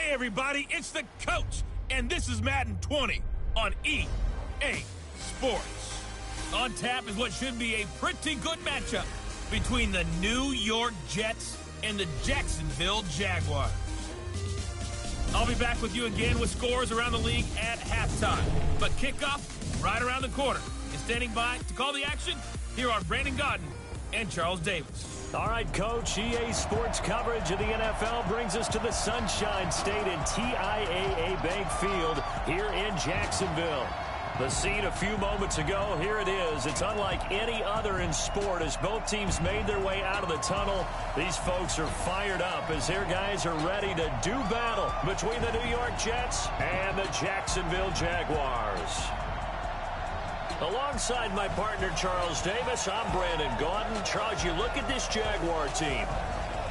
Hey everybody, it's the coach, and this is Madden 20 on EA Sports. On tap is what should be a pretty good matchup between the New York Jets and the Jacksonville Jaguars. I'll be back with you again with scores around the league at halftime. But kickoff right around the corner. And standing by to call the action, here are Brandon Godden and Charles Davis. All right, Coach, EA Sports coverage of the NFL brings us to the Sunshine State and TIAA Bank Field here in Jacksonville. The scene a few moments ago, here it is. It's unlike any other in sport as both teams made their way out of the tunnel. These folks are fired up as their guys are ready to do battle between the New York Jets and the Jacksonville Jaguars. Alongside my partner, Charles Davis, I'm Brandon Gaudin. Charles, you look at this Jaguar team.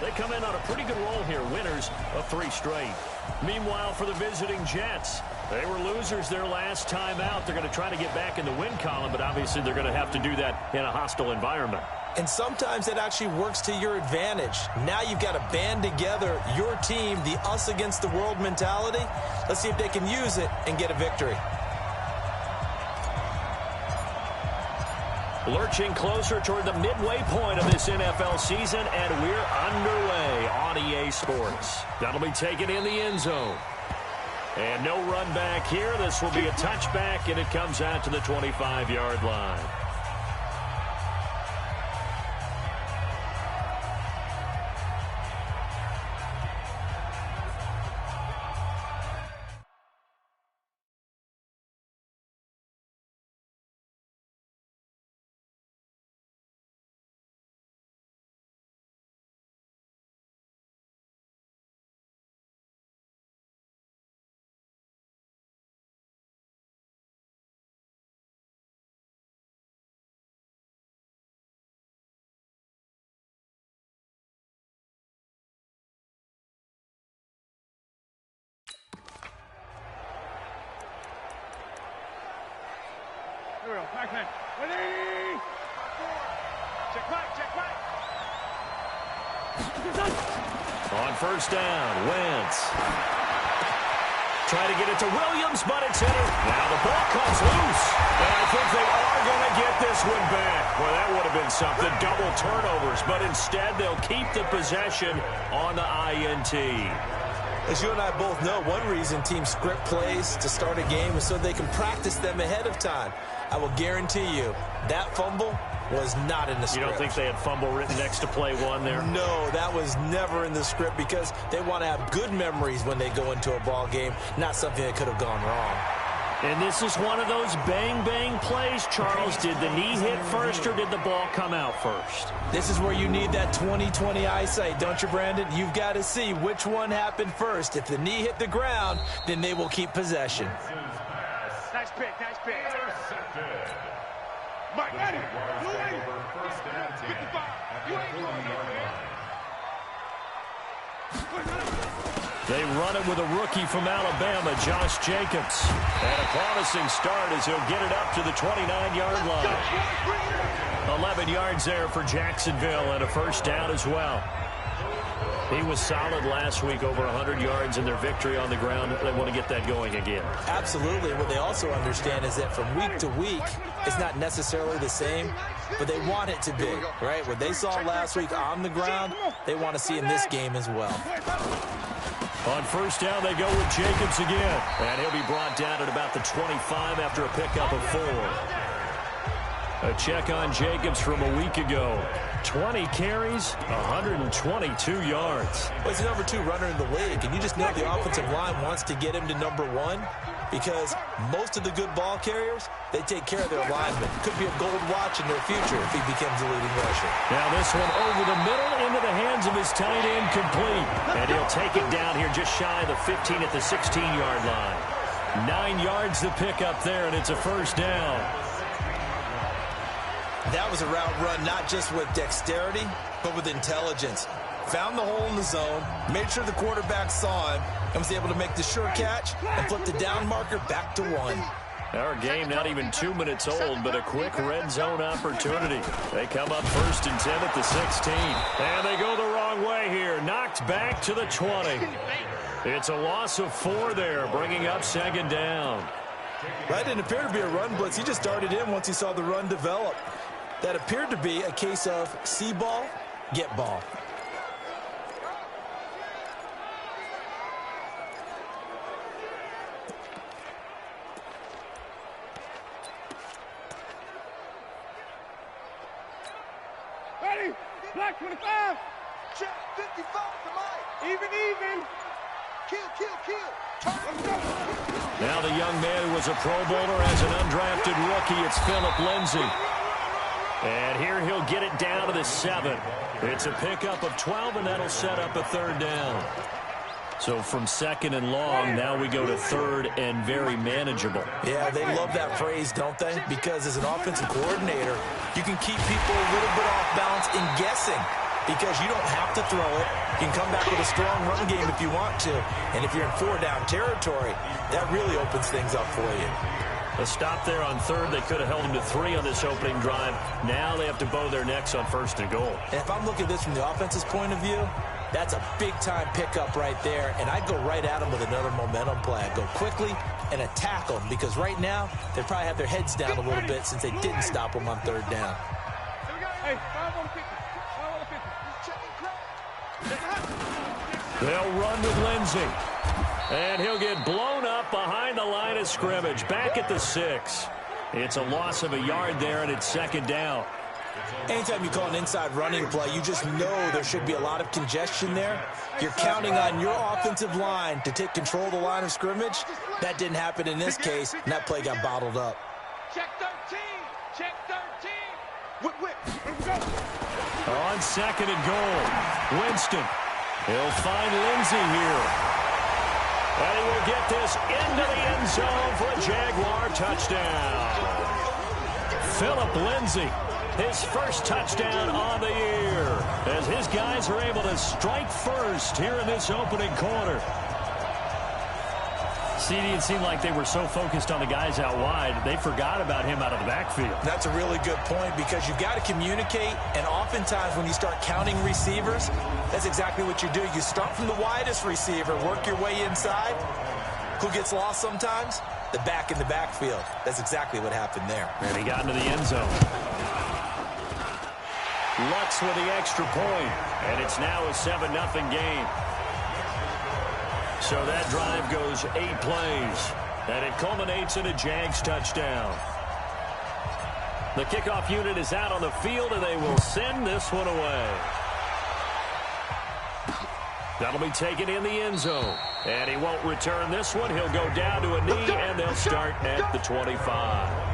They come in on a pretty good roll here, winners of 3 straight. Meanwhile, for the visiting Jets, they were losers their last time out. They're going to try to get back in the win column, but obviously they're going to have to do that in a hostile environment. And sometimes it actually works to your advantage. Now you've got to band together your team, the us against the world mentality. Let's see if they can use it and get a victory. Lurching closer toward the midway point of this NFL season, and we're underway on EA Sports. That'll be taken in the end zone. And no run back here. This will be a touchback, and it comes out to the 25-yard line. Here we go. Back then. Ready? Check back. On first down, Wentz. Try to get it to Williams, but it's in it. Now the ball comes loose. And I think they are going to get this one back. Well, that would have been something. Double turnovers, but instead they'll keep the possession on the INT. As you and I both know, one reason teams script plays to start a game is so they can practice them ahead of time. I will guarantee you that fumble was not in the script. You don't think they had fumble written next to play one there? No, that was never in the script because they want to have good memories when they go into a ball game, not something that could have gone wrong. And this is one of those bang-bang plays, Charles. Did the knee hit first or did the ball come out first? This is where you need that 20/20 eyesight, don't you, Brandon? You've got to see which one happened first. If the knee hit the ground, then they will keep possession. Nice pick. Mike, Eddie, you ready? 55. You ain't going nowhere. They run it with a rookie from Alabama, Josh Jacobs. And a promising start as he'll get it up to the 29-yard line. 11 yards there for Jacksonville and a first down as well. He was solid last week, over 100 yards in their victory on the ground. They want to get that going again. Absolutely. What they also understand is that from week to week, it's not necessarily the same, but they want it to be, right? What they saw last week on the ground, they want to see in this game as well. On first down, they go with Jacobs again. And he'll be brought down at about the 25 after a pickup of 4. A check on Jacobs from a week ago. 20 carries, 122 yards. Well, he's the number 2 runner in the league, and you just know the offensive line wants to get him to number 1 because most of the good ball carriers, they take care of their linemen. Could be a gold watch in their future if he becomes a leading rusher. Now this one over the middle into the hands of his tight end, complete. And he'll take it down here just shy of the 15 at the 16-yard line. 9 yards to pick up there, and it's a first down. That was a route run not just with dexterity, but with intelligence. Found the hole in the zone, made sure the quarterback saw him, and was able to make the sure catch and flip the down marker back to 1. Our game not even 2 minutes old, but a quick red zone opportunity. They come up first and 10 at the 16. And they go the wrong way here. Knocked back to the 20. It's a loss of 4 there, bringing up second down. That didn't appear to be a run blitz. He just darted in once he saw the run develop. That appeared to be a case of see ball, get ball. Ready? Black 25. Check 55 to Mike. Even. Kill. Now the young man who was a Pro Bowler as an undrafted rookie, it's Philip Lindsay. And here he'll get it down to the 7. It's a pickup of 12, and that'll set up a third down. So from second and long, now we go to third and very manageable. Yeah, they love that phrase, don't they? Because as an offensive coordinator, you can keep people a little bit off balance in guessing because you don't have to throw it. You can come back with a strong run game if you want to. And if you're in 4-down territory, that really opens things up for you. A stop there on third. They could have held them to 3 on this opening drive. Now they have to bow their necks on first and goal. And if I'm looking at this from the offense's point of view, that's a big-time pickup right there. And I'd go right at them with another momentum play. I'd go quickly and attack them because right now they probably have their heads down a little bit since they didn't stop them on third down. Hey, 5 on 50. 5 on 50. They'll run with Lindsay. And he'll get blown up behind the line of scrimmage. Back at the 6. It's a loss of a yard there, and it's second down. Anytime you call an inside running play, you just know there should be a lot of congestion there. You're counting on your offensive line to take control of the line of scrimmage. That didn't happen in this case, and that play got bottled up. Check 13. Check 13. Whip. On second and goal, Winston. He'll find Lindsay here. And he will get this into the end zone for a Jaguar touchdown. Philip Lindsay, his first touchdown on the year, as his guys are able to strike first here in this opening quarter. CD, it seemed like they were so focused on the guys out wide, they forgot about him out of the backfield. That's a really good point because you've got to communicate, and oftentimes when you start counting receivers, that's exactly what you do. You start from the widest receiver, work your way inside. Who gets lost sometimes? The back in the backfield. That's exactly what happened there. And he got into the end zone. Lutz with the extra point, and it's now a 7-0 game. So that drive goes 8 plays, and it culminates in a Jags touchdown. The kickoff unit is out on the field, and they will send this one away. That'll be taken in the end zone, and he won't return this one. He'll go down to a knee, and they'll start at the 25.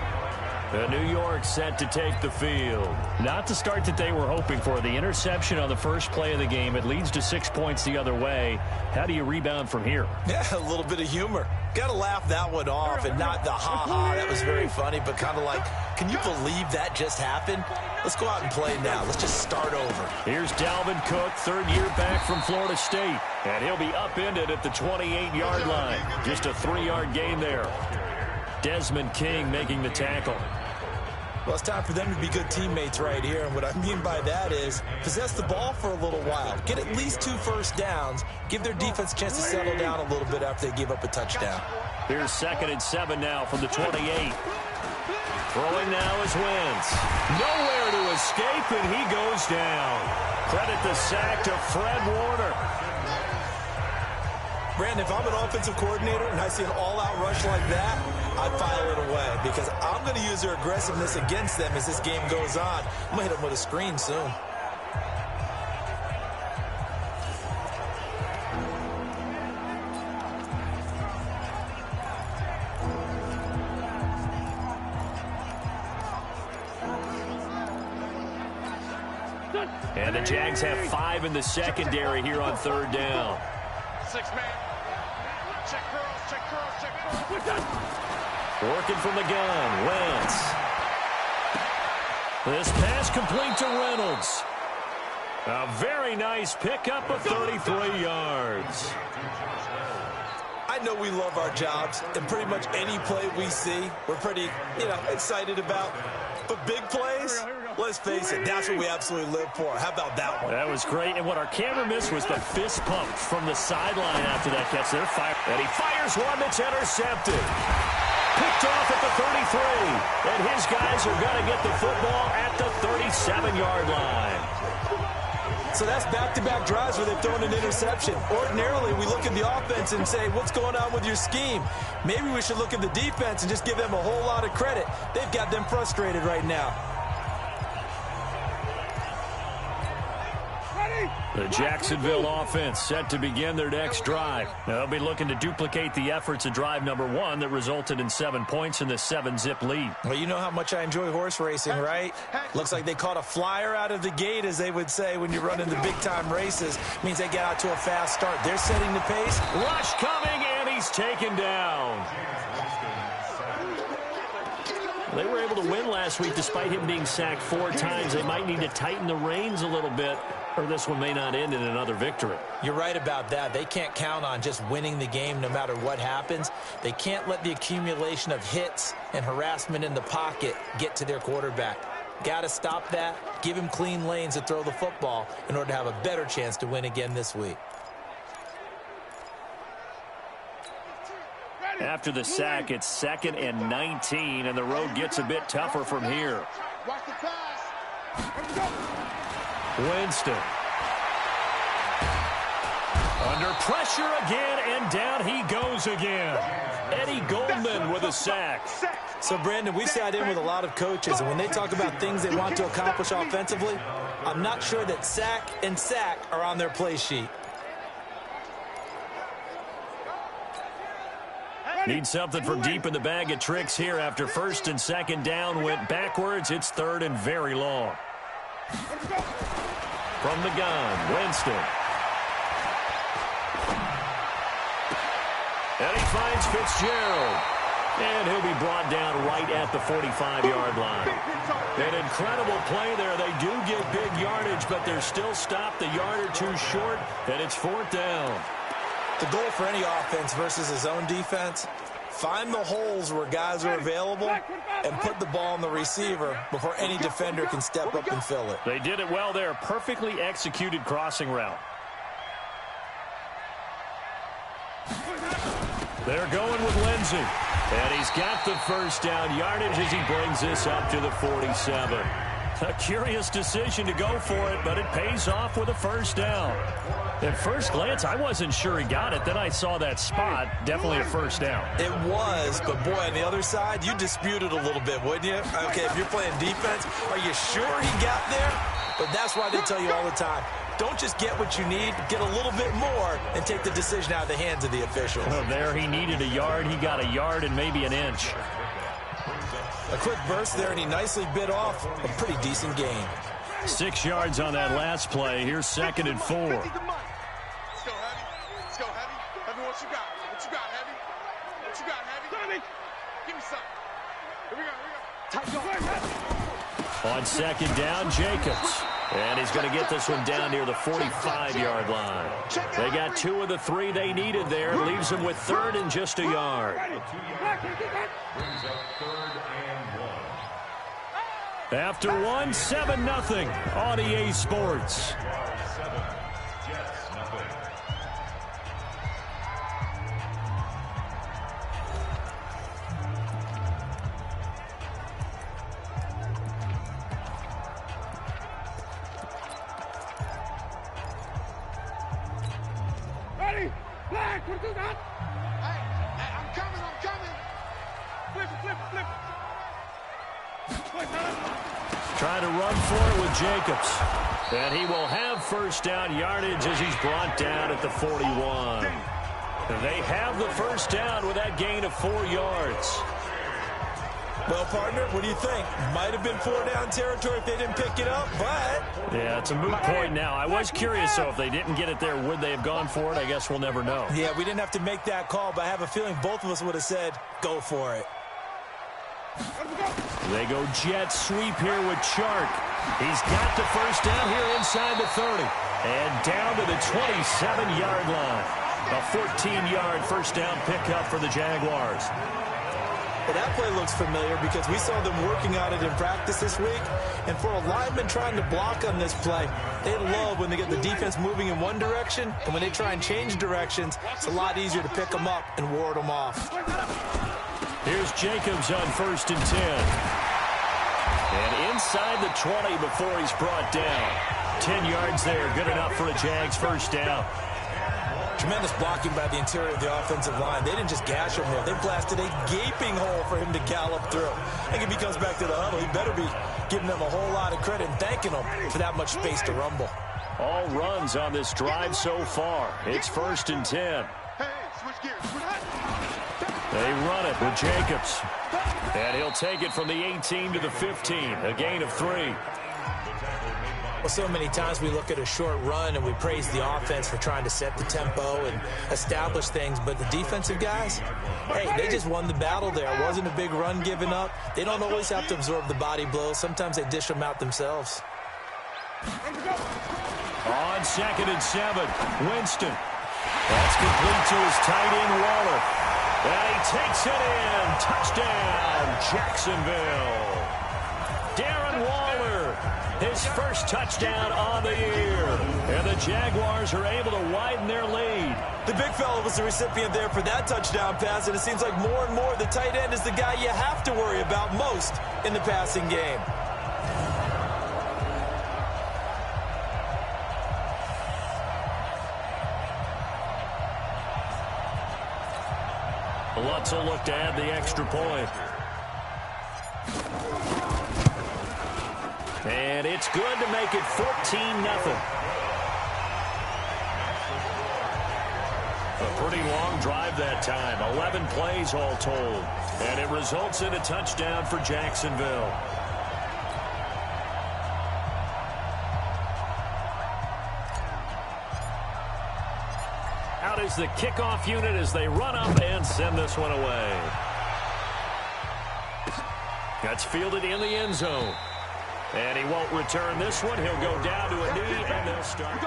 New York set to take the field. Not the start that they were hoping for. The interception on the first play of the game. It leads to 6 points the other way. How do you rebound from here? Yeah, a little bit of humor. Got to laugh that one off and not the ha-ha. That was very funny, but kind of like, can you believe that just happened? Let's go out and play now. Let's just start over. Here's Dalvin Cook, third year back from Florida State. And he'll be upended at the 28-yard line. Just a 3-yard gain there. Desmond King making the tackle. Well, it's time for them to be good teammates right here. And what I mean by that is possess the ball for a little while. Get at least 2 first downs. Give their defense a chance to settle down a little bit after they give up a touchdown. Here's 2nd and 7 now from the 28. Throwing now is Wentz. Nowhere to escape, and he goes down. Credit the sack to Fred Warner. Brandon, if I'm an offensive coordinator and I see an all-out rush like that, I file it away because I'm going to use their aggressiveness against them as this game goes on. I'm going to hit them with a screen soon. And the Jags have 5 in the secondary here on third down. 6-man. Check curls. Working from the gun, Wentz. This pass complete to Reynolds. A very nice pickup of 33 yards. I know we love our jobs, and pretty much any play we see, we're pretty, excited about. But big plays, let's face it, that's what we absolutely live for. How about that one? That was great, and what our camera missed was the fist pump from the sideline after that catch. They're fired, and he fires one that's intercepted. Picked off at the 33, and his guys are going to get the football at the 37-yard line. So that's back-to-back drives where they've thrown an interception. Ordinarily, we look at the offense and say, what's going on with your scheme? Maybe we should look at the defense and just give them a whole lot of credit. They've got them frustrated right now. The Jacksonville offense set to begin their next drive. They'll be looking to duplicate the efforts of drive number 1 that resulted in 7 points in the 7-zip lead. Well, you know how much I enjoy horse racing, right? Looks like they caught a flyer out of the gate, as they would say when you're running the big-time races. Means they get out to a fast start. They're setting the pace. Rush coming, and he's taken down. They were able to win last week despite him being sacked 4 times. They might need to tighten the reins a little bit, or this one may not end in another victory. You're right about that. They can't count on just winning the game no matter what happens. They can't let the accumulation of hits and harassment in the pocket get to their quarterback. Got to stop that, give him clean lanes to throw the football in order to have a better chance to win again this week. After the sack, it's 2nd and 19, and the road gets a bit tougher from here. Watch the pass. Winston. Under pressure again, and down he goes again. Eddie Goldman with a sack. So, Brandon, we've sat in with a lot of coaches, and when they talk about things they want to accomplish offensively, I'm not sure that sack and sack are on their play sheet. Need something from deep in the bag of tricks here after 1st and 2nd down went backwards. It's 3rd and very long. From the gun, Winston. And he finds Fitzgerald. And he'll be brought down right at the 45-yard line. An incredible play there. They do get big yardage, but they're still stopped a yard or 2 short, and it's 4th down. The goal for any offense versus his own defense, find the holes where guys are available and put the ball on the receiver before any defender can step up and fill it. They did it well there. Perfectly executed crossing route. They're going with Lindsey. And he's got the 1st down yardage as he brings this up to the 47. A curious decision to go for it, but it pays off with a 1st down. At first glance, I wasn't sure he got it. Then I saw that spot. Definitely a 1st down. It was, but boy, on the other side, you dispute it a little bit, wouldn't you? Okay, if you're playing defense, are you sure he got there? But that's why they tell you all the time, don't just get what you need, get a little bit more, and take the decision out of the hands of the officials. Well, there he needed a yard. He got a yard and maybe an inch. A quick burst there, and he nicely bit off a pretty decent gain. 6 yards on that last play. Here's 2nd and 4. Let's go, Heavy. Let's go, Heavy. Heavy, what you got? What you got, Heavy? What you got, Heavy? Give me something. Here we go. On 2nd down, Jacobs. And he's going to get this one down near the 45-yard line. They got 2 of the 3 they needed there. Leaves them with 3rd and just a yard. After 1, 7-0 on EA Sports. Black, what you got? Hey, I'm coming. Flip it. Trying to run for it with Jacobs. And he will have 1st down yardage as he's brought down at the 41. They have the 1st down with that gain of 4 yards. Well, partner, what do you think? Might have been 4-down territory if they didn't pick it up, but... Yeah, it's a moot point now. I was curious, so if they didn't get it there, would they have gone for it? I guess we'll never know. Yeah, we didn't have to make that call, but I have a feeling both of us would have said, go for it. They go jet sweep here with Chark. He's got the 1st down here inside the 30. And down to the 27-yard line. A 14-yard first down pickup for the Jaguars. Well, that play looks familiar because we saw them working on it in practice this week. And for a lineman trying to block on this play, they love when they get the defense moving in one direction. And when they try and change directions, it's a lot easier to pick them up and ward them off. Here's Jacobs on 1st and 10. And inside the 20 before he's brought down. 10 yards there, good enough for a Jags first down. Tremendous blocking by the interior of the offensive line. They didn't just gash him there. They blasted a gaping hole for him to gallop through. I think if he comes back to the huddle, he better be giving them a whole lot of credit and thanking them for that much space to rumble. All runs on this drive so far. It's 1st and 10. They run it with Jacobs. And he'll take it from the 18 to the 15. A gain of 3. Well, so many times we look at a short run and we praise the offense for trying to set the tempo and establish things, but the defensive guys, hey, they just won the battle there. It wasn't a big run given up. They don't always have to absorb the body blows. Sometimes they dish them out themselves. On 2nd and 7, Winston. That's complete to his tight end, Waller. And he takes it in. Touchdown, Jacksonville. Darren Waller, his first touchdown on the year. And the Jaguars are able to widen their lead. The big fella was the recipient there for that touchdown pass, and it seems like more and more the tight end is the guy you have to worry about most in the passing game. Lutz will look to add the extra point. And it's good to make it 14-0. A pretty long drive that time. 11 plays all told. And it results in a touchdown for Jacksonville. Out is the kickoff unit as they run up and send this one away. That's fielded in the end zone. And he won't return this one. He'll go down to a knee, and they'll start.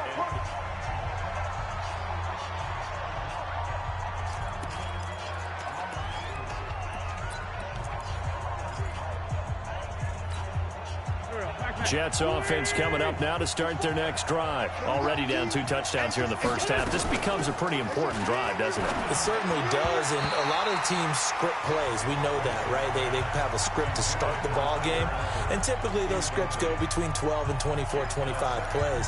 Jets offense coming up now to start their next drive. Already down 2 touchdowns here in the first half. This becomes a pretty important drive, doesn't it? It certainly does, and a lot of teams script plays. We know that, right? They have a script to start the ball game, and typically those scripts go between 12 and 24, 25 plays.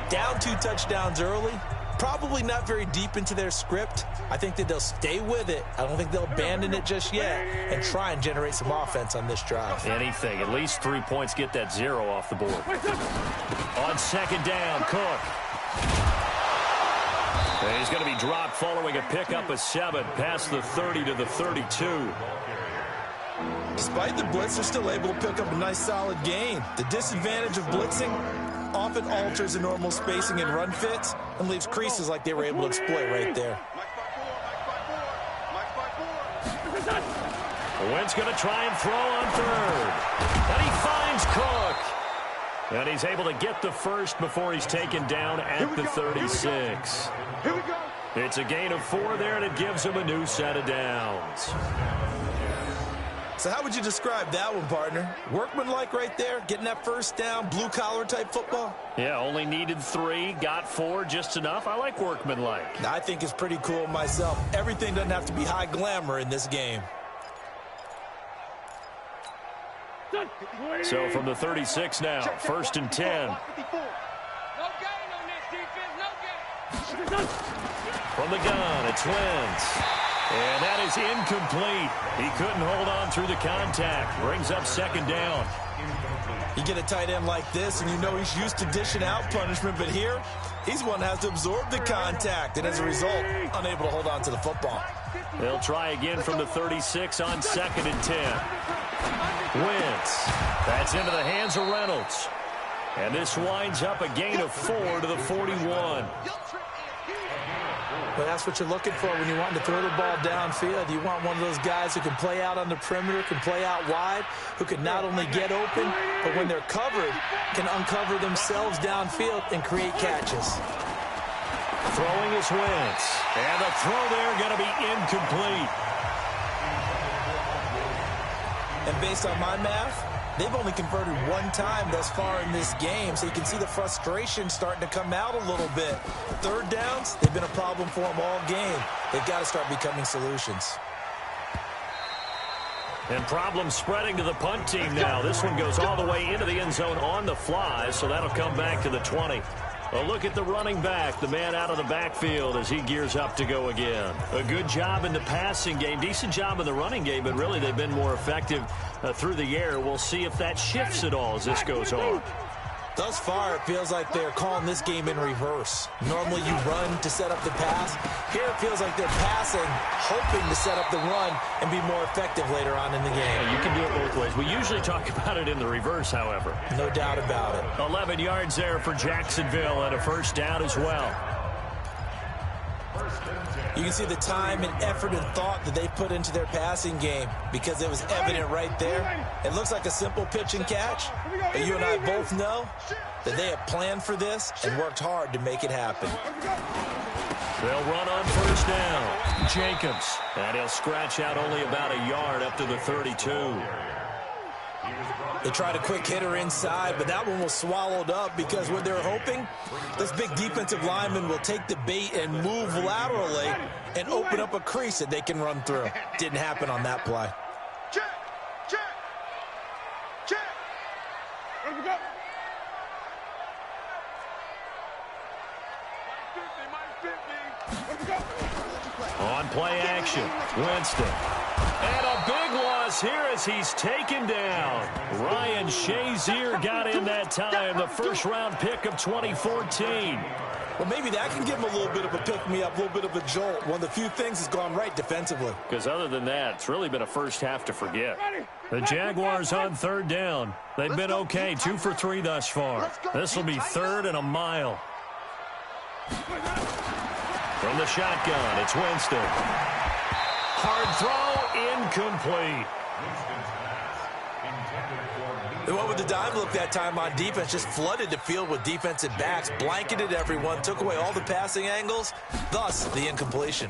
Down 2 touchdowns early, probably not very deep into their script. I think that they'll stay with it. I don't think they'll abandon it just yet and try and generate some offense on this drive. Anything. At least 3 points. Get that 0 off the board. On 2nd down, Cook. And he's going to be dropped following a pickup of 7 past the 30 to the 32. Despite the blitz, they're still able to pick up a nice solid gain. The disadvantage of blitzing often alters the normal spacing and run fits and leaves creases like they were able to exploit right there. Wentz going to try and throw on 3rd. And he finds Cook. And he's able to get the first before he's taken down at the 36. It's a gain of 4 there, and it gives him a new set of downs. So how would you describe that one, partner? Workmanlike right there, getting that first down, blue-collar type football? Yeah, only needed 3, got 4, just enough. I like workmanlike. I think it's pretty cool myself. Everything doesn't have to be high glamour in this game. So from the 36 now, 1st and 10. No gain on this defense, no gain. From the gun, it's Wentz. And that is incomplete. He couldn't hold on through the contact. Brings up 2nd down. You get a tight end like this, and you know he's used to dishing out punishment, but here, he's one that has to absorb the contact, and as a result, unable to hold on to the football. They'll try again from the 36 on 2nd and 10. Wentz. That's into the hands of Reynolds. And this winds up a gain of 4 to the 41. Well, that's what you're looking for when you want to throw the ball downfield. You want one of those guys who can play out on the perimeter, can play out wide, who can not only get open, but when they're covered, can uncover themselves downfield and create catches. Throwing his Wentz. And the throw there going to be incomplete. And based on my math, they've only converted one time thus far in this game, so you can see the frustration starting to come out a little bit. Third downs, they've been a problem for them all game. They've got to start becoming solutions. And problems spreading to the punt team now. This one goes all the way into the end zone on the fly, so that'll come back to the 20. A look at the running back, the man out of the backfield as he gears up to go again. A good job in the passing game, decent job in the running game, but really they've been more effective through the air. We'll see if that shifts at all as this goes on. Thus far, it feels like they're calling this game in reverse. Normally you run to set up the pass. Here it feels like they're passing, hoping to set up the run and be more effective later on in the game. Yeah, you can do it both ways. We usually talk about it in the reverse, however. No doubt about it. 11 yards there for Jacksonville and a first down as well. You can see the time and effort and thought that they put into their passing game because it was evident right there. It looks like a simple pitch and catch, but you and I both know that they have planned for this and worked hard to make it happen. They'll run on first down. Jacobs. And he'll scratch out only about a yard up to the 32. They tried a quick hitter inside, but that one was swallowed up because what they're hoping, this big defensive lineman will take the bait and move laterally and open up a crease that they can run through. Didn't happen on that play. Check, check, check. Let's go. On play action, Winston. And a big loss here as he's taken down. Ryan Shazier got in that time, the first-round pick of 2014. Well, maybe that can give him a little bit of a pick-me-up, a little bit of a jolt. One of the few things has gone right defensively. Because other than that, it's really been a first half to forget. The Jaguars on third down. They've been okay, 2 for 3 thus far. This will be third and a mile. From the shotgun, it's Winston. Hard throw, incomplete. They went with the dime look that time on defense, just flooded the field with defensive backs, blanketed everyone, took away all the passing angles, thus the incompletion.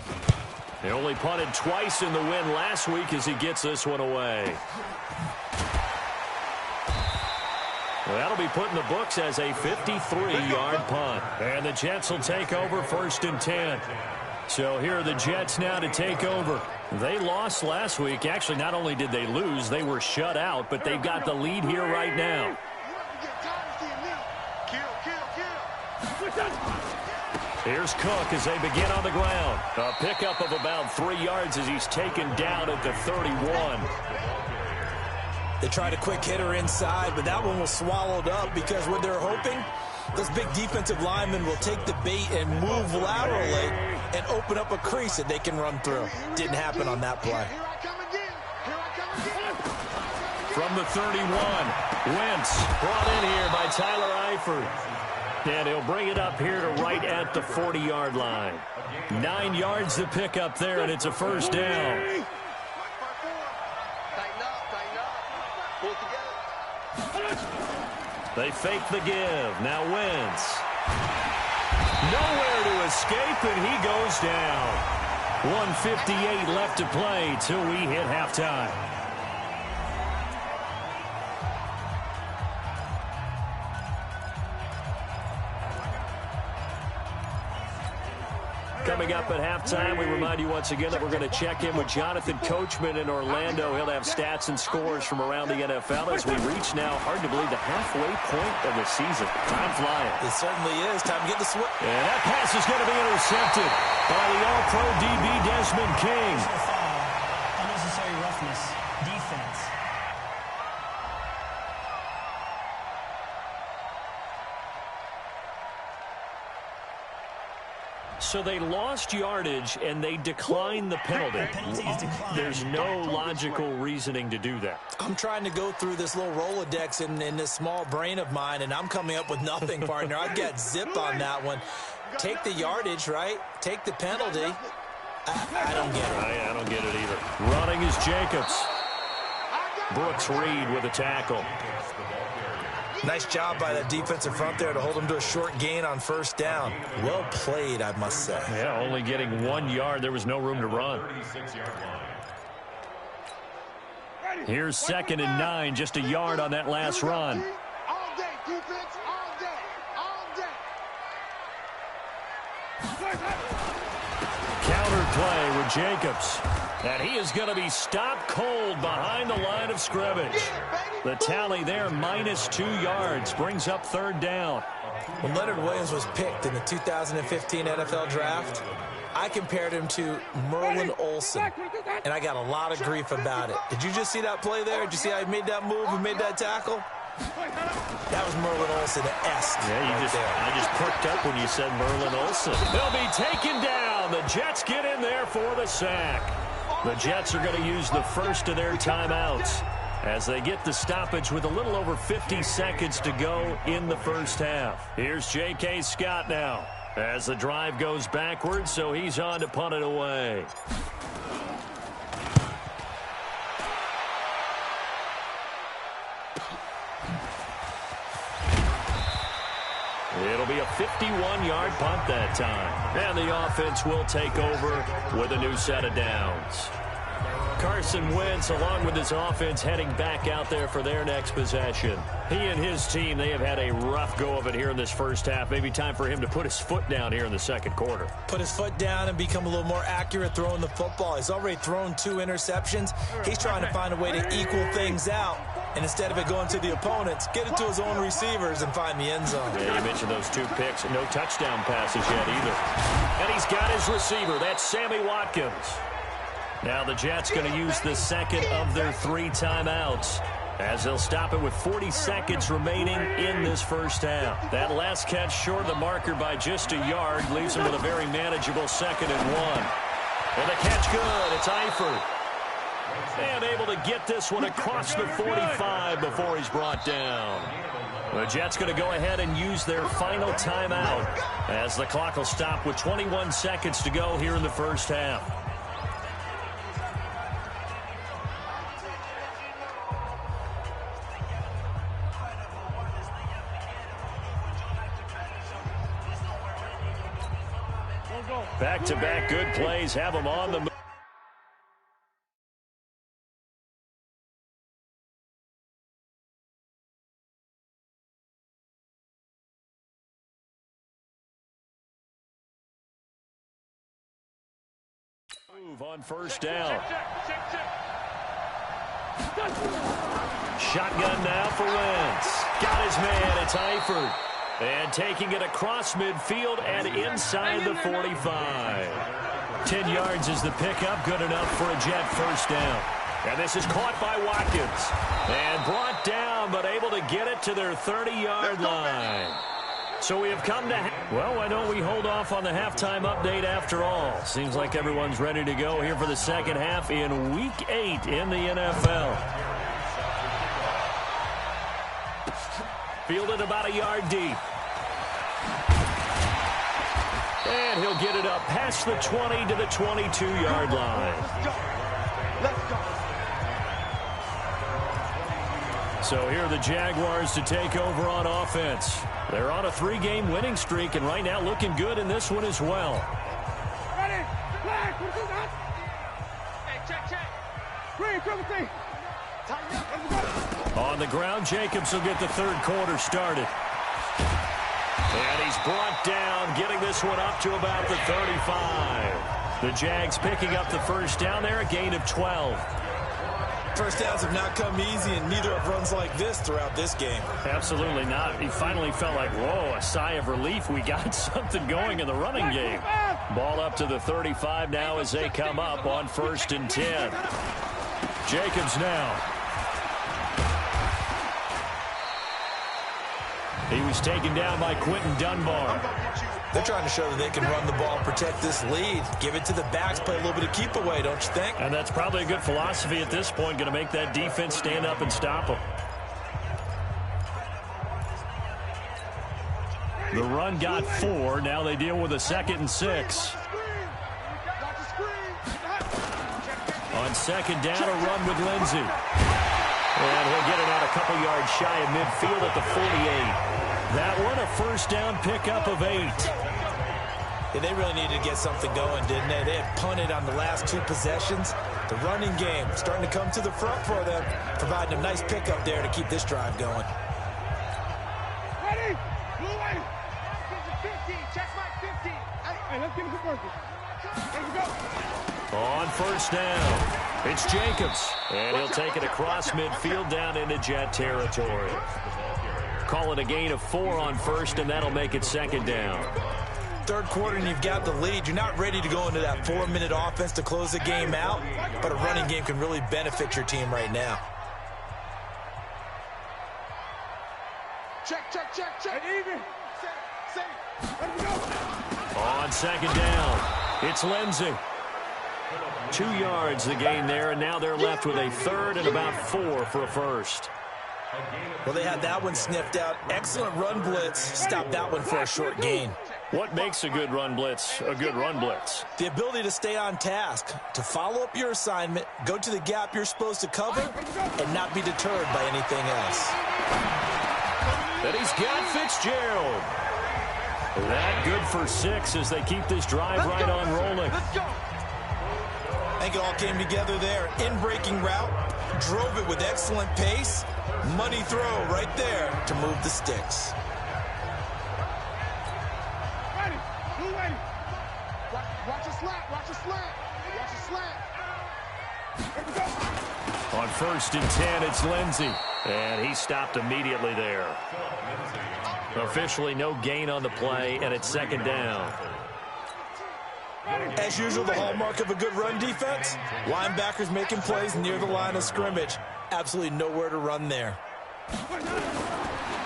He only punted twice in the win last week as he gets this one away. Well, that'll be put in the books as a 53-yard punt. And the Jets will take over 1st and 10. So here are the Jets now to take over. They lost last week. Actually, not only did they lose, they were shut out, but they've got the lead here right now. Here's Cook as they begin on the ground. A pickup of about 3 yards as he's taken down at the 31. They tried a quick hitter inside, but that one was swallowed up because what they're hoping, this big defensive lineman will take the bait and move laterally and open up a crease that they can run through. Didn't happen on that play. From the 31, Wentz brought in here by Tyler Eifert. And he'll bring it up here to right at the 40-yard line. 9 yards to pick up there, and it's a first down. They fake the give. Now Wentz. Nowhere to escape, and he goes down. 1:58 left to play till we hit halftime. Coming up at halftime, we remind you once again that we're going to check in with Jonathan Coachman in Orlando. He'll have stats and scores from around the NFL as we reach now, hard to believe, the halfway point of the season. Time flying. It certainly is. Time to get the switch. And that pass is going to be intercepted by the All-Pro DB Desmond King. Unnecessary roughness. Defense. So they lost yardage, and they declined the penalty. There's no logical reasoning to do that. I'm trying to go through this little Rolodex in this small brain of mine, and I'm coming up with nothing, partner. I've got zip on that one. Take the yardage, right? Take the penalty. I don't get it. I don't get it either. Running is Jacobs. Brooks Reed with a tackle. Nice job by that defensive front there to hold him to a short gain on first down. Well played, I must say. Yeah, only getting 1 yard. There was no room to run. Here's 2nd and 9, just a yard on that last run. All day, defense, all day, all day. Counter play with Jacobs. And he is going to be stopped cold behind the line of scrimmage. The tally there, -2 yards, brings up 3rd down. When Leonard Williams was picked in the 2015 NFL Draft, I compared him to Merlin Olsen, and I got a lot of grief about it. Did you just see that play there? Did you see how he made that move and made that tackle? That was Merlin Olsen-esque. Yeah, I just perked up when you said Merlin Olsen. They'll be taken down. The Jets get in there for the sack. The Jets are going to use the first of their timeouts as they get the stoppage with a little over 50 seconds to go in the first half. Here's J.K. Scott now as the drive goes backwards, so he's on to punt it away. It'll be a 51-yard punt that time. And the offense will take over with a new set of downs. Carson Wentz, along with his offense, heading back out there for their next possession. He and his team, they have had a rough go of it here in this first half. Maybe time for him to put his foot down here in the second quarter. Put his foot down and become a little more accurate throwing the football. He's already thrown 2 interceptions. He's trying to find a way to equal things out. And instead of it going to the opponents, get it to his own receivers and find the end zone. Yeah, you mentioned those 2 picks. No touchdown passes yet either. And he's got his receiver. That's Sammy Watkins. Now the Jets going to use the second of their 3 timeouts as they'll stop it with 40 seconds remaining in this first half. That last catch short of the marker by just a yard leaves him with a very manageable 2nd and 1. And the catch good. It's Eifert. And able to get this one across the 45 before he's brought down. The Jets going to go ahead and use their final timeout as the clock will stop with 21 seconds to go here in the first half. Back-to-back good plays have them on the move. On first down. Shotgun now for Wentz. Got his man. It's Eifert. And taking it across midfield and inside the 45. 10 yards is the pickup. Good enough for a Jet first down. And this is caught by Watkins. And brought down, but able to get it to their 30-yard line. So we have come to... Well, why don't we hold off on the halftime update after all? Seems like everyone's ready to go here for the second half in Week 8 in the NFL. Fielded about a yard deep. And he'll get it up past the 20 to the 22-yard line. Let's go. So here are the Jaguars to take over on offense. They're on a 3-game winning streak, and right now looking good in this one as well. Ready? Flag. Hey, check. Green, triple T. Tighten up. On the ground, Jacobs will get the third quarter started. And he's brought down, getting this one up to about the 35. The Jags picking up the first down there, a gain of 12. First downs have not come easy, and neither have runs like this throughout this game. Absolutely not. He finally felt like, whoa, a sigh of relief. We got something going in the running game. Ball up to the 35 now as they come up on 1st and 10. Jacobs now. He was taken down by Quentin Dunbar. They're trying to show that they can run the ball, protect this lead. Give it to the backs, play a little bit of keep away, don't you think? And that's probably a good philosophy at this point, going to make that defense stand up and stop them. The run got 4. Now they deal with a 2nd and 6. On 2nd down, a run with Lindsey. And he'll get it out a couple yards shy of midfield at the 48. That one a first down pickup of 8. Yeah, they really needed to get something going, didn't they? They had punted on the last 2 possessions. The running game starting to come to the front for them, providing a nice pickup there to keep this drive going. Ready? Blue way. 50. Check my 50. Hey, let's get it to work. Let's go. On first down, it's Jacobs. And he'll take it across midfield down into Jet territory. Call it a gain of 4 on first, and that'll make it second down. Third quarter and you've got the lead. You're not ready to go into that 4-minute offense to close the game out, but a running game can really benefit your team right now. Check. And even. Let me go. On second down, it's Lindsey. 2 yards the gain there, and now they're left with a third and about 4 for a first. Well, they had that one sniffed out. Excellent run blitz. Stopped that one for a short gain. What makes a good run blitz a good run blitz? The ability to stay on task, to follow up your assignment, go to the gap you're supposed to cover, and not be deterred by anything else. And he's got Fitzgerald. That good for 6 as they keep this drive right on rolling. I think it all came together there. In-breaking route, drove it with excellent pace. Money throw right there to move the sticks. Ready. Blue ready. Watch a slant. Let me go. On first and 10, it's Lindsey. And he stopped immediately there. Officially no gain on the play, and it's second down. As usual, the hallmark of a good run defense, linebackers making plays near the line of scrimmage. Absolutely nowhere to run there.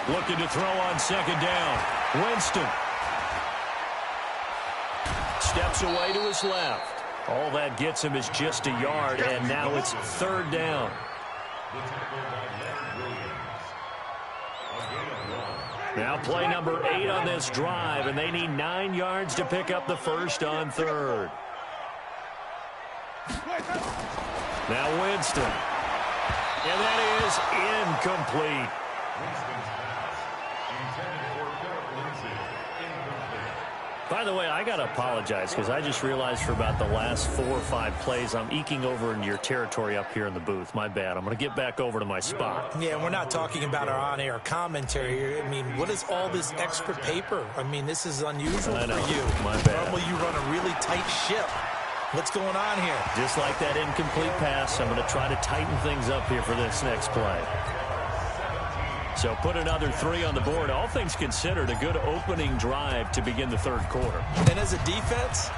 Looking to throw on second down. Winston. Steps away to his left. All that gets him is just a yard, and now it's third down. Now play number 8 on this drive, and they need 9 yards to pick up the first on third. Now Winston. And that is incomplete. By the way, I got to apologize because I just realized for about the last 4 or 5 plays, I'm eking over into your territory up here in the booth. My bad. I'm going to get back over to my spot. Yeah, we're not talking about our on-air commentary here. I mean, what is all this extra paper? I mean, this is unusual for you. My bad. Normally you run a really tight ship. What's going on here? Just like that incomplete pass, I'm going to try to tighten things up here for this next play. So put another 3 on the board. All things considered, a good opening drive to begin the third quarter. And as a defense,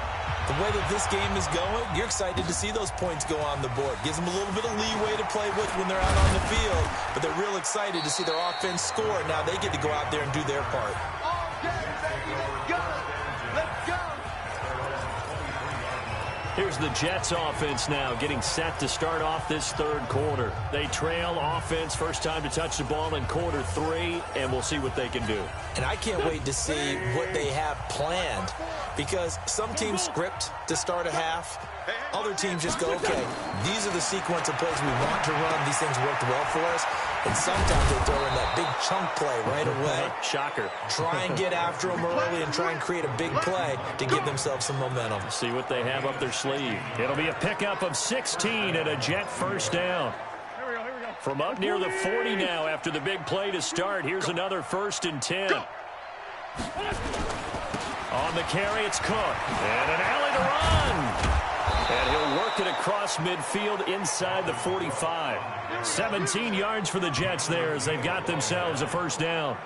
the way that this game is going, you're excited to see those points go on the board. Gives them a little bit of leeway to play with when they're out on the field, but they're real excited to see their offense score. Now they get to go out there and do their part. Here's the Jets offense now getting set to start off this third quarter. They trail offense, first time to touch the ball in quarter 3, and we'll see what they can do. And I can't wait to see what they have planned, because some teams script to start a half. Other teams just go, okay, these are the sequence of plays we want to run. These things worked well for us. And sometimes they throw in that big chunk play right away. Shocker. Try and get after them early and try and create a big play to give themselves some momentum. See what they have up their sleeve. It'll be a pickup of 16 and a Jet first down. From up near the 40 now after the big play to start. Here's another first and 10. On the carry, it's Cook. And an alley to run. And he'll work it across midfield inside the 45. 17 yards for the Jets there as they've got themselves a first down.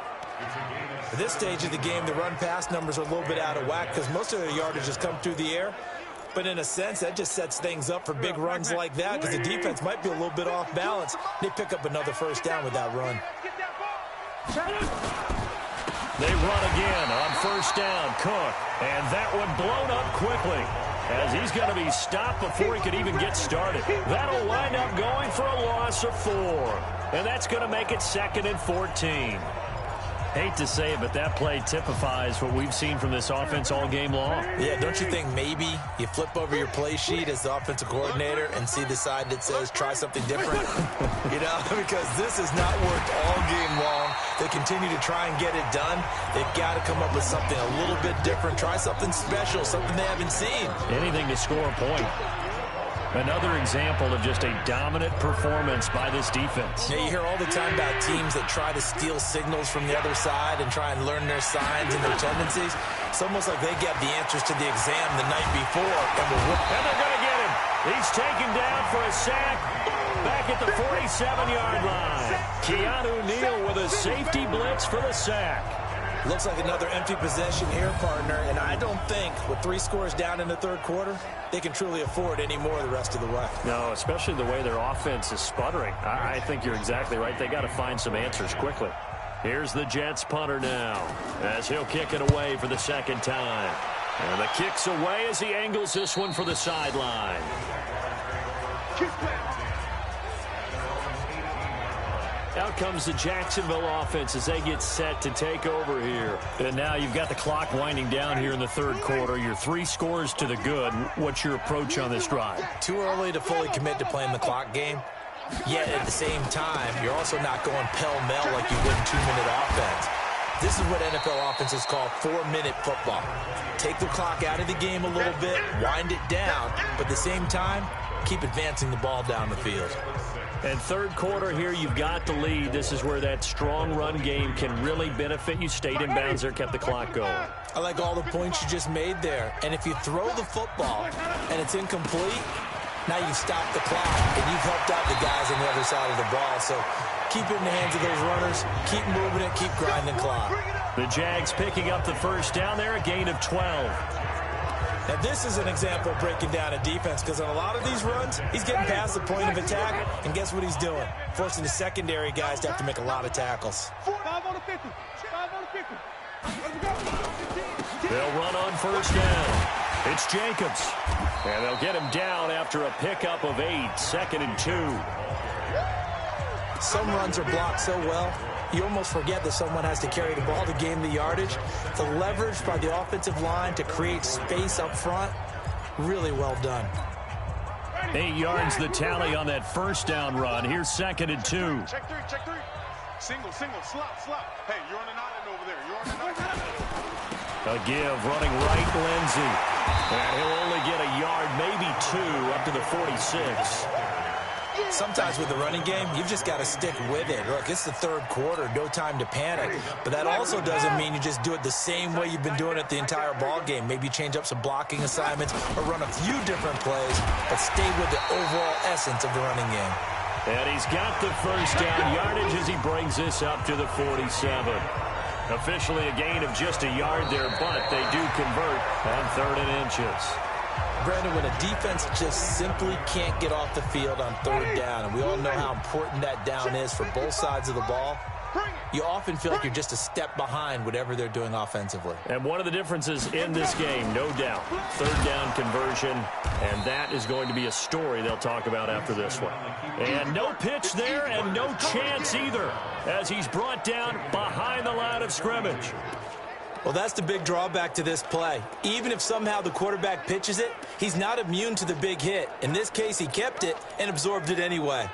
At this stage of the game, the run-pass numbers are a little bit out of whack because most of their yardage has come through the air. But in a sense, that just sets things up for big runs like that because the defense might be a little bit off balance. They pick up another first down with that run. They run again on first down, Cook. And that one blown up quickly as he's going to be stopped before he could even get started. That'll wind up going for a loss of 4. And that's going to make it 2nd and 14. Hate to say it, but that play typifies what we've seen from this offense all game long. Yeah, don't you think maybe you flip over your play sheet as the offensive coordinator and see the side that says try something different? You know, because this has not worked all game long. They continue to try and get it done. They've got to come up with something a little bit different. Try something special, something they haven't seen. Anything to score a point. Another example of just a dominant performance by this defense. Yeah, you hear all the time about teams that try to steal signals from the other side and try and learn their signs and their tendencies. It's almost like they get the answers to the exam the night before. And they're going to get him. He's taken down for a sack back at the 47-yard line. Keanu Neal with a safety blitz for the sack. Looks like another empty possession here, partner, and I don't think with 3 scores down in the third quarter, they can truly afford any more the rest of the way. No, especially the way their offense is sputtering. I think you're exactly right. They got to find some answers quickly. Here's the Jets punter now as he'll kick it away for the second time. And the kick's away as he angles this one for the sideline. Out comes the Jacksonville offense as they get set to take over here. And now you've got the clock winding down here in the third quarter. You're 3 scores to the good. What's your approach on this drive? Too early to fully commit to playing the clock game. Yet at the same time, you're also not going pell-mell like you would in 2-minute offense. This is what NFL offenses call 4-minute football. Take the clock out of the game a little bit, wind it down, but at the same time, keep advancing the ball down the field. And third quarter here, you've got the lead. This is where that strong run game can really benefit you. Stayed in bounds there, kept the clock going. I like all the points you just made there. And if you throw the football and it's incomplete, now you've stopped the clock and you've helped out the guys on the other side of the ball. So keep it in the hands of those runners. Keep moving it. Keep grinding clock. The Jags picking up the first down there, a gain of 12. Now, this is an example of breaking down a defense because on a lot of these runs, he's getting past the point of attack, and guess what he's doing? Forcing the secondary guys to have to make a lot of tackles. 5 on the 50. 5 on the 50. They'll run on first down. It's Jacobs. And they'll get him down after a pickup of 8, 2nd and 2. Some runs are blocked so well, you almost forget that someone has to carry the ball to gain the yardage. The leverage by the offensive line to create space up front, really well done. 8 yards the tally on that first down run. Here's 2nd and 2. Check 3, check 3. Single, slot. Hey, you're on an island over there. You're on an island. A give, running right, Lindsey. And he'll only get a yard, maybe 2, up to the 46. Sometimes with the running game, you've just got to stick with it. Look, it's the third quarter, no time to panic. But that also doesn't mean you just do it the same way you've been doing it the entire ball game. Maybe change up some blocking assignments or run a few different plays, but stay with the overall essence of the running game. And he's got the first down yardage as he brings this up to the 47. Officially a gain of just a yard there, but they do convert on 3rd and inches. Brandon, when a defense just simply can't get off the field on 3rd down, and we all know how important that down is for both sides of the ball, you often feel like you're just a step behind whatever they're doing offensively. And one of the differences in this game, no doubt, 3rd down conversion, and that is going to be a story they'll talk about after this one. And no pitch there and no chance either as he's brought down behind the line of scrimmage. Well, that's the big drawback to this play. Even if somehow the quarterback pitches it, he's not immune to the big hit. In this case, he kept it and absorbed it anyway.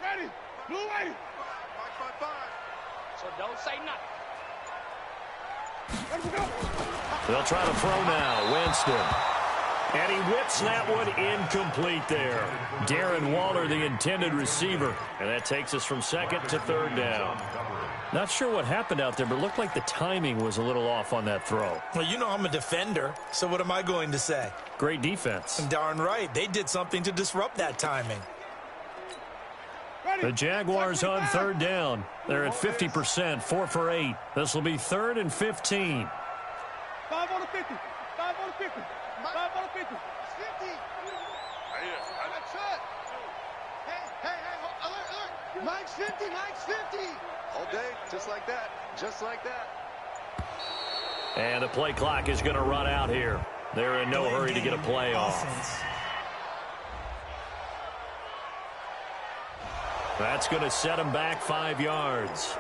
Ready. Blue way. 5. So don't say nothing. They'll try to throw now. Winston. And he whips that one incomplete there. Darren Waller, the intended receiver. And that takes us from 2nd to 3rd down. Not sure what happened out there, but it looked like the timing was a little off on that throw. Well, you know I'm a defender, so what am I going to say? Great defense. Darn right. They did something to disrupt that timing. The Jaguars on 3rd down. They're at 50%, 4 for 8. This will be 3rd and 15. 5 on the 50. 5 on the 50. 5 on the 50. 50. Hey, alert. Mike's 50. All day, just like that. And the play clock is going to run out here. They're in no hurry to get a play off. That's going to set them back 5 yards.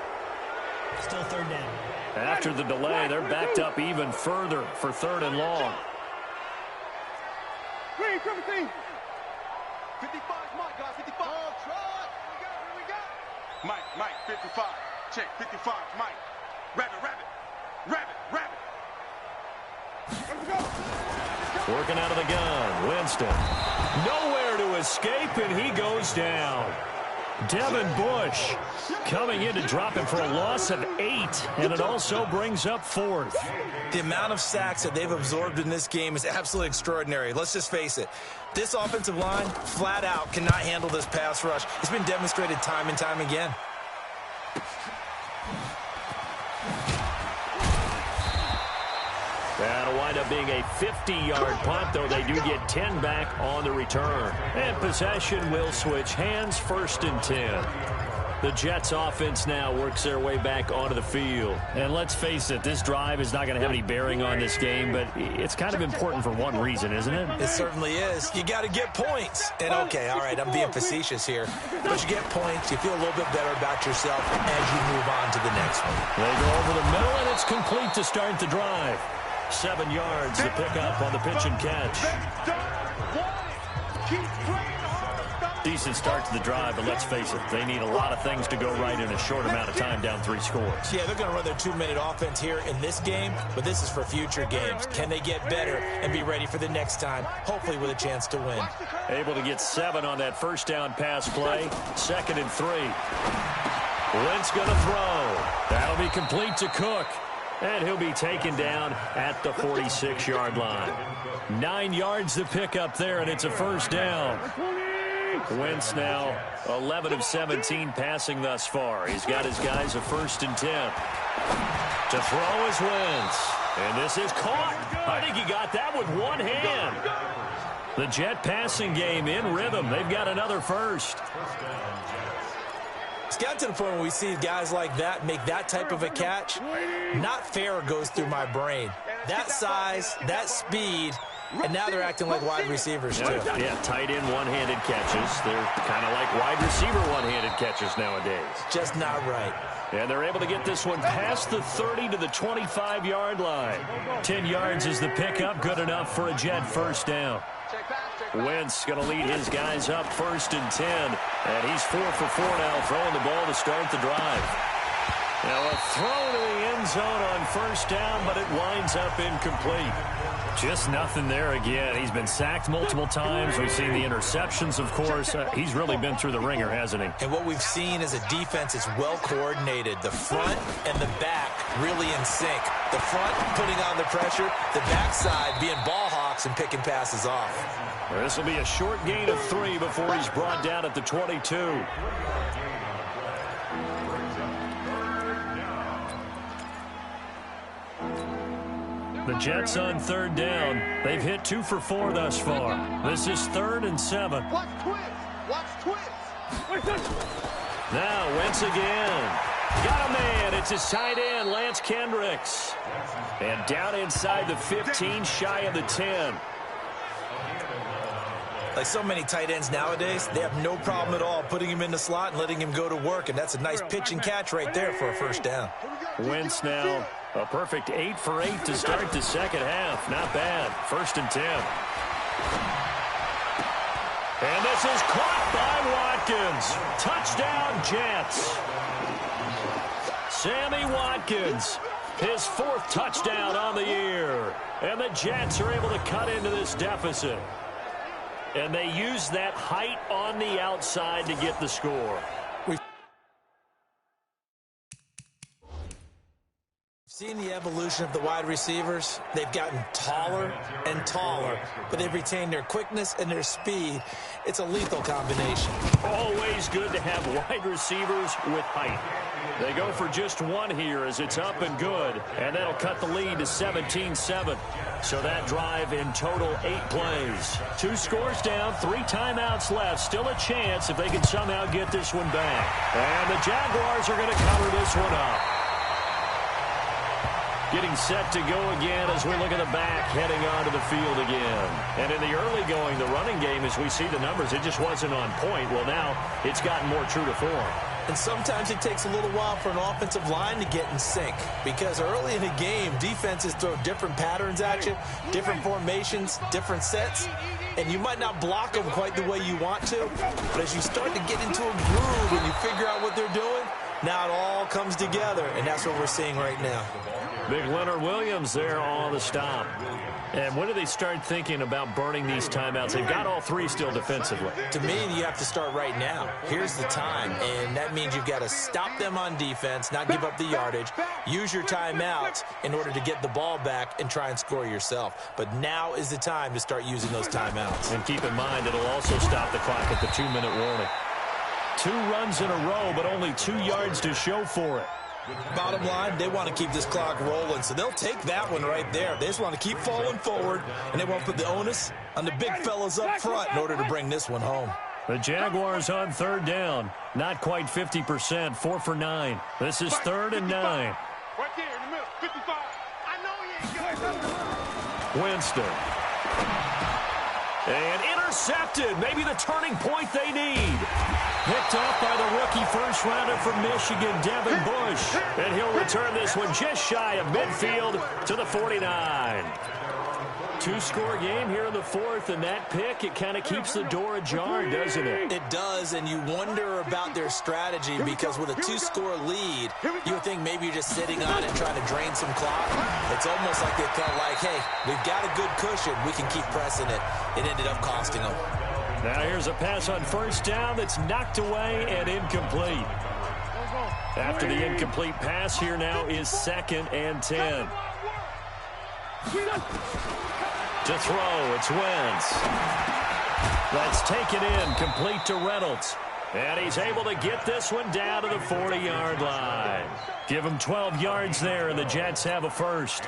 Still third down. After the delay, they're backed up even further for 3rd and long. 55, Mike, guys, 55. Oh, try. We got. Mike, 55. Check, 55, Mike. Rabbit. Working out of the gun, Winston. Nowhere to escape, and he goes down. Devin Bush coming in to drop him for a loss of 8, and it also brings up 4th. The amount of sacks that they've absorbed in this game is absolutely extraordinary. Let's just face it. This offensive line, flat out, cannot handle this pass rush. It's been demonstrated time and time again. That'll wind up being a 50-yard punt, though they do get 10 back on the return. And possession will switch hands, 1st and 10. The Jets offense now works their way back onto the field. And let's face it, this drive is not going to have any bearing on this game, but it's kind of important for one reason, isn't it? It certainly is. You got to get points. And okay, all right, I'm being facetious here, but you get points, you feel a little bit better about yourself as you move on to the next one. They go over the middle, and it's complete to start the drive. 7 yards to pick up on the pitch and catch. Decent start to the drive, but let's face it, they need a lot of things to go right in a short amount of time, down 3 scores. Yeah, they're going to run their 2-minute offense here in this game, but this is for future games. Can they get better and be ready for the next time, hopefully with a chance to win? Able to get 7 on that 1st down pass play. 2nd and 3. Wentz going to throw. That'll be complete to Cook. And he'll be taken down at the 46-yard line. 9 yards to pick up there, and it's a 1st down. Wentz now 11 of 17 passing thus far. He's got his guys a 1st and 10. To throw is Wentz. And this is caught. I think he got that with one hand. The Jet passing game in rhythm. They've got another 1st. It's got to the point where we see guys like that make that type of a catch. Not fair goes through my brain. That size, that speed, and now they're acting like wide receivers, too. Yeah, tight end one-handed catches. They're kind of like wide receiver one-handed catches nowadays. Just not right. And they're able to get this one past the 30 to the 25-yard line. 10 yards is the pickup, good enough for a Jet 1st down. Wentz going to lead his guys up 1st and 10. And he's 4 for 4 now, throwing the ball to start the drive. Now a throw to the end zone on 1st down, but it winds up incomplete. Just nothing there again. He's been sacked multiple times. We've seen the interceptions, of course. He's really been through the ringer, hasn't he? And what we've seen is a defense that's well coordinated. The front and the back really in sync. The front putting on the pressure, the backside being ball hawks and picking passes off. This will be a short gain of 3 before he's brought down at the 22. The Jets on 3rd down. They've hit 2 for 4 thus far. This is 3rd and 7. Watch twist. Now Wentz again. Got a man. It's his tight end, Lance Kendricks. And down inside the 15, shy of the 10. Like so many tight ends nowadays, they have no problem at all putting him in the slot and letting him go to work. And that's a nice pitch and catch right there for a 1st down. Wentz now a perfect 8 for 8 to start the 2nd half. Not bad. 1st and 10. And this is caught by Watkins. Touchdown, Jets. Sammy Watkins, his 4th touchdown on the year. And the Jets are able to cut into this deficit. And they use that height on the outside to get the score. We've seen the evolution of the wide receivers. They've gotten taller and taller, but they've retained their quickness and their speed. It's a lethal combination. Always good to have wide receivers with height. They go for just 1 here as it's up and good, and that'll cut the lead to 17-7. So that drive in total 8 plays. 2 scores down, 3 timeouts left. Still a chance if they can somehow get this one back. And the Jaguars are going to cover this one up. Getting set to go again as we look at the back, heading onto the field again. And in the early going, the running game, as we see the numbers, it just wasn't on point. Well, now it's gotten more true to form. And sometimes it takes a little while for an offensive line to get in sync, because early in the game, defenses throw different patterns at you, different formations, different sets, and you might not block them quite the way you want to, but as you start to get into a groove and you figure out what they're doing, now it all comes together, and that's what we're seeing right now. Big Leonard Williams there on the stop. And when do they start thinking about burning these timeouts? They've got all three still defensively. To me, you have to start right now. Here's the time, and that means you've got to stop them on defense, not give up the yardage, use your timeouts in order to get the ball back and try and score yourself. But now is the time to start using those timeouts. And keep in mind, it'll also stop the clock at the 2-minute warning. 2 runs in a row, but only 2 yards to show for it. Bottom line, they want to keep this clock rolling, so they'll take that one right there. They just want to keep falling forward, and they won't put the onus on the big fellas up front in order to bring this one home. The Jaguars on 3rd down. Not quite 50%, 4 for 9. This is 3rd and 9. Right there in the middle, 55. I know he ain't good. Winston. And intercepted. Maybe the turning point they need. Picked off by the rookie first-rounder from Michigan, Devin Bush. And he'll return this one just shy of midfield to the 49. 2-score game here in the 4th, and that pick, it kind of keeps the door ajar, doesn't it? It does, and you wonder about their strategy, because with a 2-score lead, you would think maybe you're just sitting on it trying to drain some clock. It's almost like they felt like, hey, we've got a good cushion. We can keep pressing it. It ended up costing them. Now here's a pass on 1st down that's knocked away and incomplete. After the incomplete pass, here now is 2nd and 10. To throw, it's Wentz. That's taken in, complete to Reynolds. And he's able to get this one down to the 40-yard line. Give him 12 yards there, and the Jets have a first.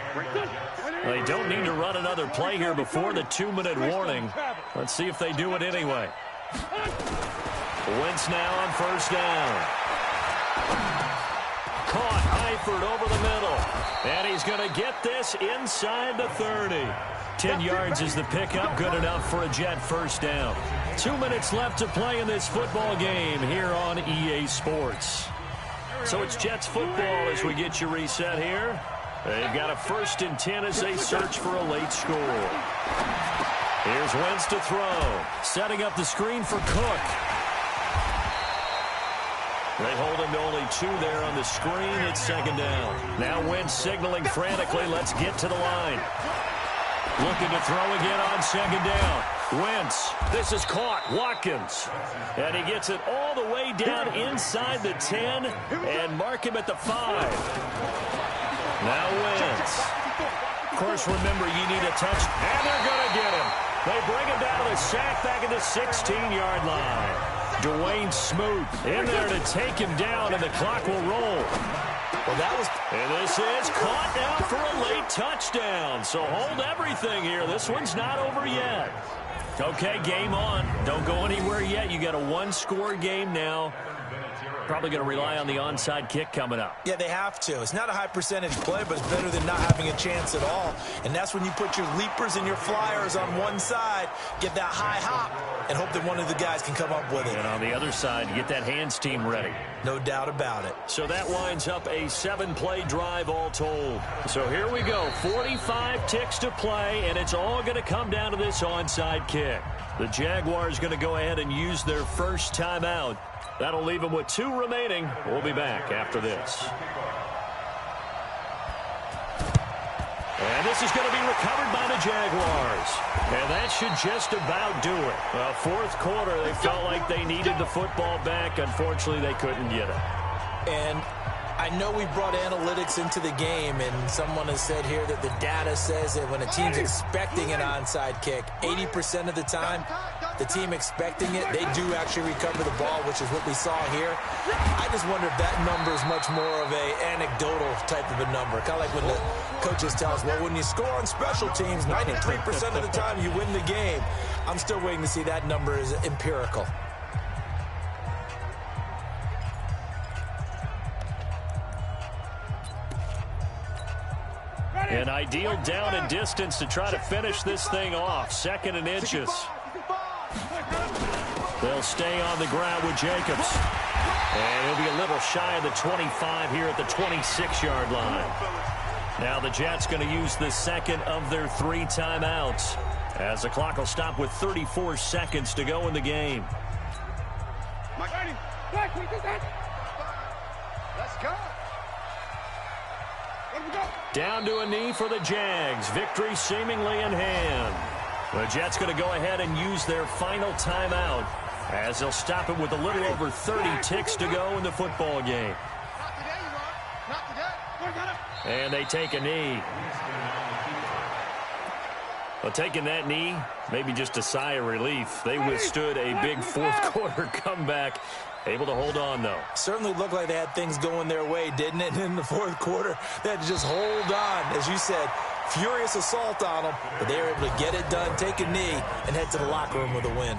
They don't need to run another play here before the 2-minute warning. Let's see if they do it anyway. Wentz now on 1st down. Caught Eifert over the middle. And he's going to get this inside the 30. 10 yards is the pickup, good enough for a Jet 1st down. 2 minutes left to play in this football game here on EA Sports. So it's Jets football as we get you reset here. They've got a 1st and 10 as they search for a late score. Here's Wentz to throw. Setting up the screen for Cook. They hold him to only 2 there on the screen. It's 2nd down. Now Wentz signaling frantically. Let's get to the line. Looking to throw again on 2nd down. Wentz. This is caught. Watkins. And he gets it all the way down inside the 10 and mark him at the 5. Now Wentz. Of course, remember, you need a touch. And they're going to get him. They bring him down to the sack back at the 16-yard line. Dwayne Smoot in there to take him down, and the clock will roll. Well, that was... And this is caught now for a late touchdown. So hold everything here. This one's not over yet. Okay, game on. Don't go anywhere yet. You got a 1-score game now. Probably going to rely on the onside kick coming up. Yeah, they have to. It's not a high percentage play, but it's better than not having a chance at all. And that's when you put your leapers and your flyers on one side, get that high hop, and hope that one of the guys can come up with it. And on the other side, you get that hands team ready. No doubt about it. So that winds up a 7-play drive all told. So here we go. 45 ticks to play, and it's all going to come down to this onside kick. The Jaguars going to go ahead and use their first timeout. That'll leave them with 2 remaining. We'll be back after this. And this is going to be recovered by the Jaguars. And that should just about do it. Well, 4th quarter, they felt like they needed the football back. Unfortunately, they couldn't get it. And I know we brought analytics into the game, and someone has said here that the data says that when a team's expecting an onside kick, 80% of the time, the team expecting it, they do actually recover the ball, which is what we saw here. I just wonder if that number is much more of a anecdotal type of a number. Kind of like when the coaches tell us, well, when you score on special teams, 93% of the time you win the game. I'm still waiting to see that number is empirical. An ideal down and distance to try to finish this thing off. 2nd and inches. They'll stay on the ground with Jacobs. And he'll be a little shy of the 25 here at the 26-yard line. Now the Jets going to use the second of their 3 timeouts, as the clock will stop with 34 seconds to go in the game. Let's go. Down to a knee for the Jags. Victory seemingly in hand. The Jets going to go ahead and use their final timeout, as they'll stop it with a little over 30 ticks to go in the football game. Not today, you are. Not today. And they take a knee. Well, taking that knee, maybe just a sigh of relief. They withstood a big fourth-quarter comeback. Able to hold on, though. Certainly looked like they had things going their way, didn't it? In the fourth quarter, they had to just hold on. As you said, furious assault on them, but they were able to get it done, take a knee, and head to the locker room with a win.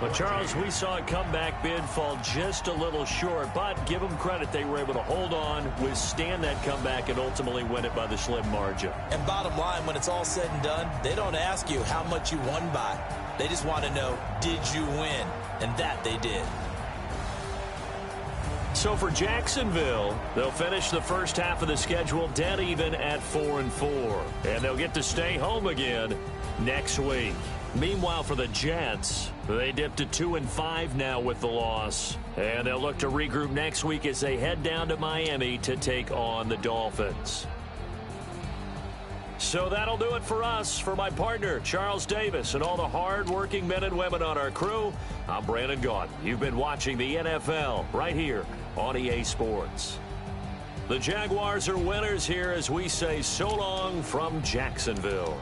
But, Charles, we saw a comeback bid fall just a little short, but give them credit. They were able to hold on, withstand that comeback, and ultimately win it by the slim margin. And bottom line, when it's all said and done, they don't ask you how much you won by. They just want to know, did you win? And that they did. So for Jacksonville, they'll finish the first half of the schedule dead even at 4-4. And they'll get to stay home again next week. Meanwhile, for the Jets, they dipped to 2-5 now with the loss. And they'll look to regroup next week as they head down to Miami to take on the Dolphins. So that'll do it for us. For my partner, Charles Davis, and all the hard-working men and women on our crew, I'm Brandon Gaudin. You've been watching the NFL right here on EA Sports. The Jaguars are winners here as we say so long from Jacksonville.